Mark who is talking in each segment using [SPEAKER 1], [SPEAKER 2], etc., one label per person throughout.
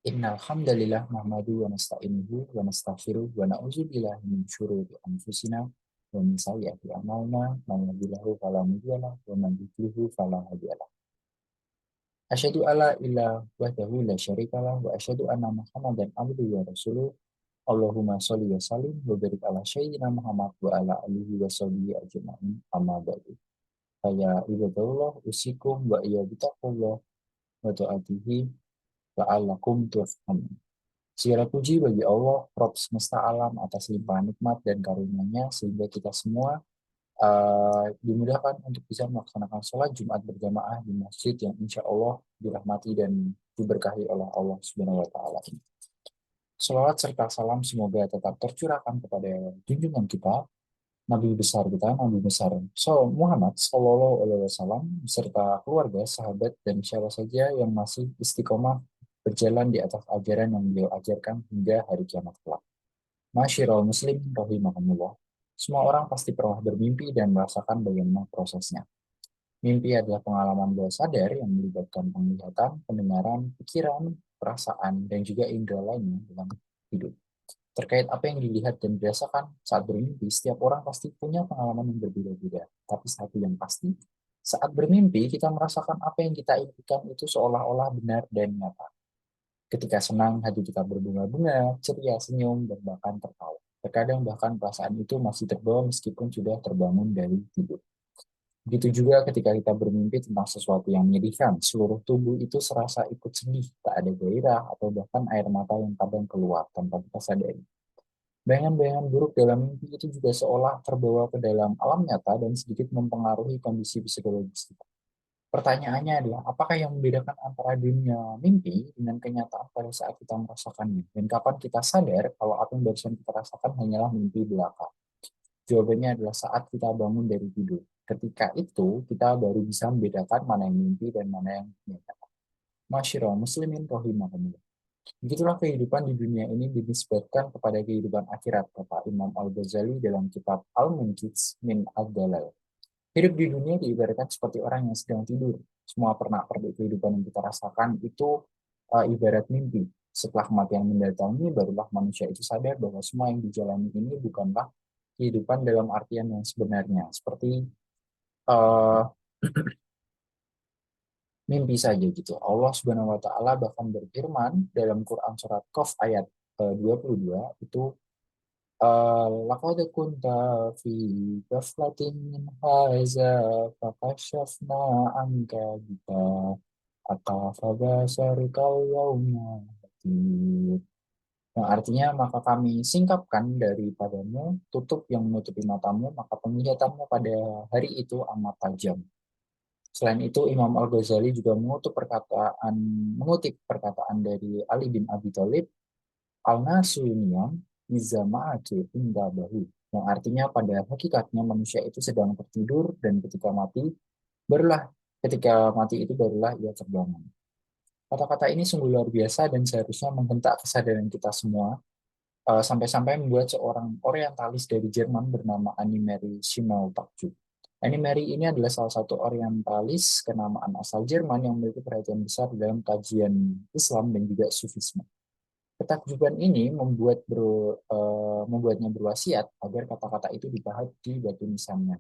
[SPEAKER 1] Innal hamdalillah nahmadu wa nasta'inuhu wa nastaghfiruh wa na'udzu billahi min syururi anfusina wa min sayyiati a'malina man yahdihillahu fala mudilla lahu wa man yudlil fala hadiya lahu. Asyhadu alla ilaha wahdahu la syarika lahu wa asyhadu anna Muhammadan abduhu wa rasuluh. Allahumma sholli wa sallim wa barik ala sayyidina Muhammad wa ala alihi wa sahbihi ajma'in amma ba'du. Faya ibadallah usikum wa iya bitaqullah wa ta'atihi la'allakum turhamun. Segala puji bagi Allah, Rabb semesta alam atas limpahan nikmat dan karunia-Nya sehingga kita semua dimudahkan untuk bisa melaksanakan sholat Jumat berjamaah di masjid yang insya Allah dirahmati dan diberkahi oleh Allah Subhanahu Wa Taala. Salawat serta salam semoga tetap tercurahkan kepada junjungan kita, Nabi besar kita, Nabi besar Muhammad Sallallahu Alaihi Wasallam beserta keluarga, sahabat dan siapa saja yang masih istiqomah berjalan di atas ajaran yang beliau ajarkan hingga hari kiamat kelak. Masyiral muslim rahimahumullah. Semua orang pasti pernah bermimpi dan merasakan bagaimana prosesnya. Mimpi adalah pengalaman bawah sadar yang melibatkan penglihatan, pendengaran, pikiran, perasaan, dan juga indera lainnya dalam hidup. Terkait apa yang dilihat dan dirasakan saat bermimpi, setiap orang pasti punya pengalaman yang berbeda-beda. Tapi satu yang pasti, saat bermimpi kita merasakan apa yang kita impikan itu seolah-olah benar dan nyata. Ketika senang, hati kita berbunga-bunga, ceria, senyum, dan bahkan tertawa. Terkadang bahkan perasaan itu masih terbawa meskipun sudah terbangun dari tidur. Begitu juga ketika kita bermimpi tentang sesuatu yang menyedihkan, seluruh tubuh itu serasa ikut sedih, tak ada gairah, atau bahkan air mata yang kadang keluar tanpa kita sadari. Bayangan-bayangan buruk dalam mimpi itu juga seolah terbawa ke dalam alam nyata dan sedikit mempengaruhi kondisi psikologis kita. Pertanyaannya adalah, apakah yang membedakan antara dunia mimpi dengan kenyataan pada saat kita merasakannya? Dan kapan kita sadar kalau apa yang barusan kita rasakan hanyalah mimpi belaka? Jawabannya adalah saat kita bangun dari tidur. Ketika itu, kita baru bisa membedakan mana yang mimpi dan mana yang kenyataan. Masyarakat muslimin rahimahumullah. Begitulah kehidupan di dunia ini dinisbatkan kepada kehidupan akhirat, kata Imam Al-Ghazali dalam kitab Al-Munqidh min Ad-Dalal. Hidup di dunia diibaratkan seperti orang yang sedang tidur. Semua pernak-pernik kehidupan yang kita rasakan itu ibarat mimpi. Setelah kematian mendatangi, barulah manusia itu sadar bahwa semua yang dijalani ini bukanlah kehidupan dalam artian yang sebenarnya. Seperti uh, mimpi saja gitu. Allah Subhanahu wa taala bahkan berfirman dalam Quran surat Qaf ayat 22 itu laqad kunta fi ghaflatin min hadza fakashafna anka bika atafabasarikal yauma hadir. Yang artinya maka kami singkapkan daripadamu tutup yang menutupi matamu, maka penglihatanmu pada hari itu amat tajam. Selain itu, Imam Al-Ghazali juga mengutip perkataan dari Ali bin Abi Thalib, Al-Nasu Nizama'atu Indabahu, yang artinya pada hakikatnya manusia itu sedang tertidur dan barulah ketika mati itu barulah ia terbangun. Kata-kata ini sungguh luar biasa dan seharusnya menghentak kesadaran kita semua, sampai-sampai membuat seorang orientalis dari Jerman bernama Annie Mary Schimmeltakjuk. Annie Mary ini adalah salah satu orientalis kenamaan asal Jerman yang memiliki perhatian besar dalam kajian Islam dan juga Sufisme. Ketakjuban ini membuatnya berwasiat agar kata-kata itu dipahat di batu nisannya.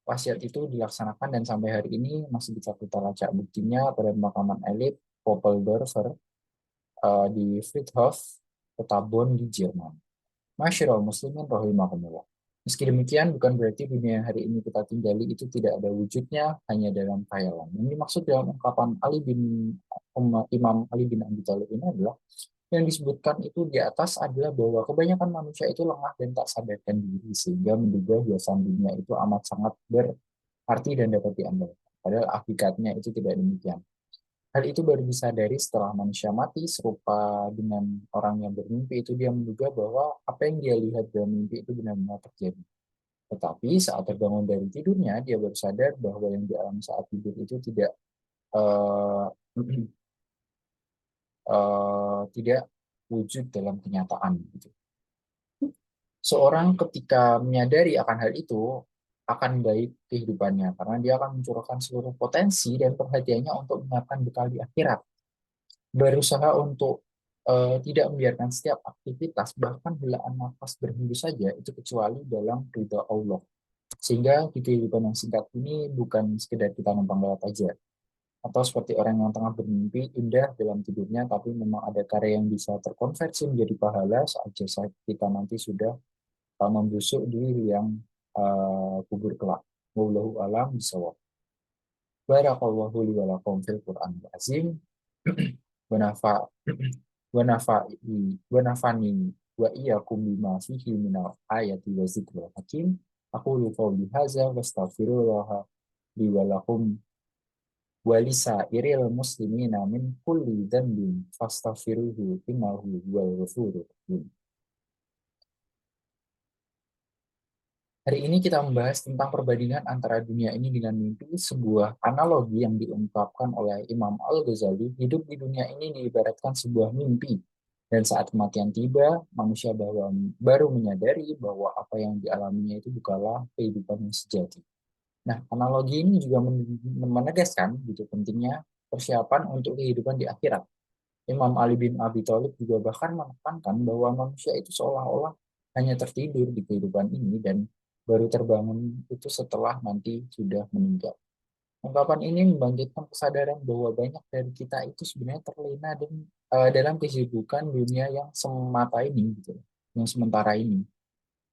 [SPEAKER 1] Wasiat itu dilaksanakan dan sampai hari ini masih bisa kita lacak buktinya pada pemakaman elit Poppelsdorfer di Friedhof Kota Bonn di Jerman. Masyarakat muslimin rahimahumullah. Meski demikian, bukan berarti dunia yang hari ini kita tinggali itu tidak ada wujudnya hanya dalam khayalan. Yang dimaksud dalam ungkapan Imam Ali bin Abi Thalib ini adalah yang disebutkan itu di atas adalah bahwa kebanyakan manusia itu lengah dan tak sadarkan diri sehingga menduga hiasan dunia itu amat sangat berarti dan dapat diandalkan. Padahal hakikatnya itu tidak demikian. Hal itu baru disadari setelah manusia mati, serupa dengan orang yang bermimpi itu dia menduga bahwa apa yang dia lihat dalam mimpi itu benar-benar terjadi. Tetapi saat terbangun dari tidurnya, dia baru sadar bahwa yang dialami saat tidur itu uh, tidak wujud dalam kenyataan. Gitu. Seorang ketika menyadari akan hal itu, akan baik kehidupannya, karena dia akan mencurahkan seluruh potensi dan perhatiannya untuk menyiapkan bekal di akhirat. berusaha untuk tidak membiarkan setiap aktivitas, bahkan helaan nafas berhembus saja, itu kecuali dalam ridha Allah. Sehingga di kehidupan yang singkat ini bukan sekedar kita numpang lewat aja, atau seperti orang yang tengah bermimpi indah dalam tidurnya, tapi memang ada karya yang bisa terkonversi menjadi pahala saat jasa kita nanti sudah membusuk di liang kubur kelak. Wallahu a'lam bishawab. Barakallahu li wa lakum fil Qur'anil azim. Wa nafa wa nafa'i wa nafani wa iyyakum bima fihi minal ayati wa zikril hakim. Aqulu qawli hadza wa astaghfirullah li wa lakum wa lisairil muslimina min kulli dhanbin fastaghfiruhu innahu huwal ghafurur rahim. Hari ini kita membahas tentang perbandingan antara dunia ini dengan mimpi, sebuah analogi yang diungkapkan oleh Imam Al-Ghazali. Hidup di dunia ini diibaratkan sebuah mimpi, dan saat kematian tiba, manusia baru menyadari bahwa apa yang dialaminya itu bukanlah kehidupan yang sejati. Nah, analogi ini juga menegaskan gitu pentingnya persiapan untuk kehidupan di akhirat. Imam Ali bin Abi Thalib juga bahkan menekankan bahwa manusia itu seolah-olah hanya tertidur di kehidupan ini dan baru terbangun itu setelah nanti sudah meninggal. Ungkapan ini membangkitkan kesadaran bahwa banyak dari kita itu sebenarnya terlena dalam kesibukan dunia yang semata ini, gitu, yang sementara ini.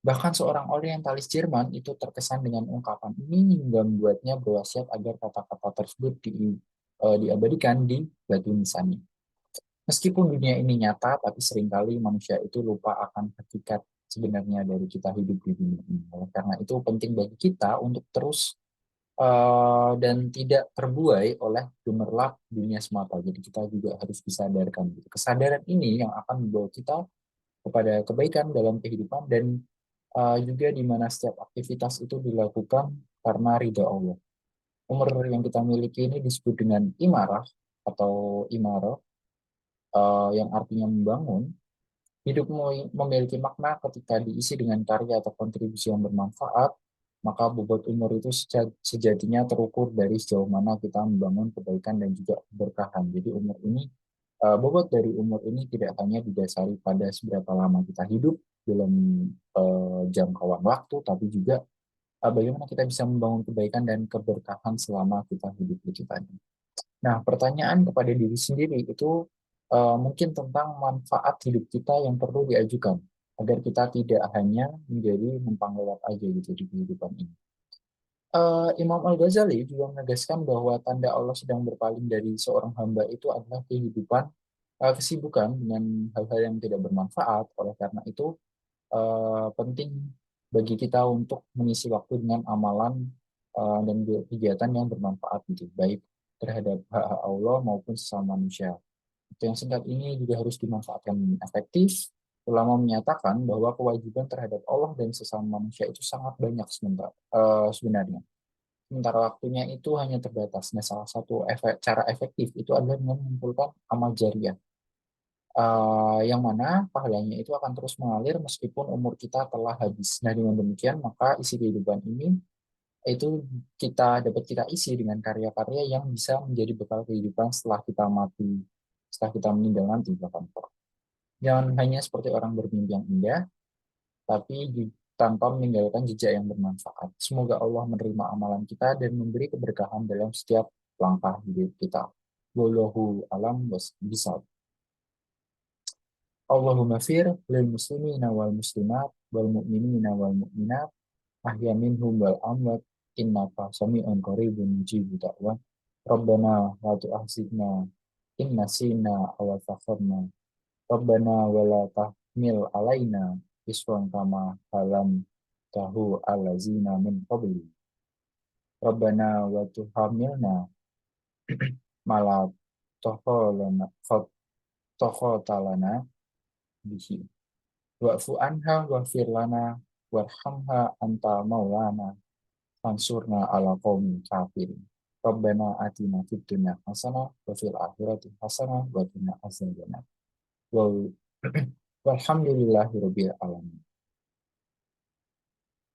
[SPEAKER 1] Bahkan seorang orientalis Jerman itu terkesan dengan ungkapan ini hingga membuatnya berwasiat agar kata-kata tersebut diabadikan di batu nisannya. Meskipun dunia ini nyata, tapi seringkali manusia itu lupa akan hakikat sebenarnya dari kita hidup di dunia ini. Oleh karena itu penting bagi kita untuk terus dan tidak terbuai oleh gemerlap dunia semata. Jadi kita juga harus disadarkan. Gitu. Kesadaran ini yang akan membawa kita kepada kebaikan dalam kehidupan dan juga di mana setiap aktivitas itu dilakukan karena ridha Allah. Umur yang kita miliki ini disebut dengan imarah atau imarah yang artinya membangun. Hidup memiliki makna ketika diisi dengan karya atau kontribusi yang bermanfaat, maka bobot umur itu sejatinya terukur dari sejauh mana kita membangun kebaikan dan juga keberkahan. Jadi bobot dari umur ini tidak hanya didasari pada seberapa lama kita hidup dalam jangkauan waktu, tapi juga bagaimana kita bisa membangun kebaikan dan keberkahan selama kita hidup di kita ini. Nah, pertanyaan kepada diri sendiri itu mungkin tentang manfaat hidup kita yang perlu diajukan agar kita tidak hanya menjadi numpang lewat aja gitu di kehidupan ini. Imam Al-Ghazali juga menegaskan bahwa tanda Allah sedang berpaling dari seorang hamba itu adalah kesibukan dengan hal-hal yang tidak bermanfaat. Oleh karena itu, penting bagi kita untuk mengisi waktu dengan amalan dan kegiatan yang bermanfaat gitu, baik terhadap hak Allah maupun sesama manusia. Waktu yang singkat ini juga harus dimanfaatkan efektif. Ulama menyatakan bahwa kewajiban terhadap Allah dan sesama manusia itu sangat banyak sebenarnya. Sementara waktunya itu hanya terbatas. Nah, salah satu cara efektif itu adalah dengan mengumpulkan amal jariah, yang mana pahalanya itu akan terus mengalir meskipun umur kita telah habis. Nah, dengan demikian maka isi kehidupan ini itu dapat kita isi dengan karya-karya yang bisa menjadi bekal kehidupan setelah kita mati, setelah kita meninggal nanti bahkan. Jangan hanya seperti orang bermimpi yang indah, tapi tanpa meninggalkan jejak yang bermanfaat. Semoga Allah menerima amalan kita dan memberi keberkahan dalam setiap langkah hidup kita. Wallahu alam bisa. Allahumma fir lil muslimina wal muslimat wal mu'minina wal mu'minat ahya minhum wal amwat innaka sami'un qaribun mujibud da'wat. Rabbana la tu'akhidna in nasina aw akhtana. Rabbana wa la tahmil alaina isran kama halam tahu allazina min qabli. Rabbana wa tuhamilna mala toholana tohotalana bihi. Wa'fu anha wa'fir lana warhamha anta maulana fansurna ala qaumin kafirin. Rabbana atina fid dunya hasanah wa fil akhirati hasanah wa qina azabannar. Walhamdulillahirabbil alamin.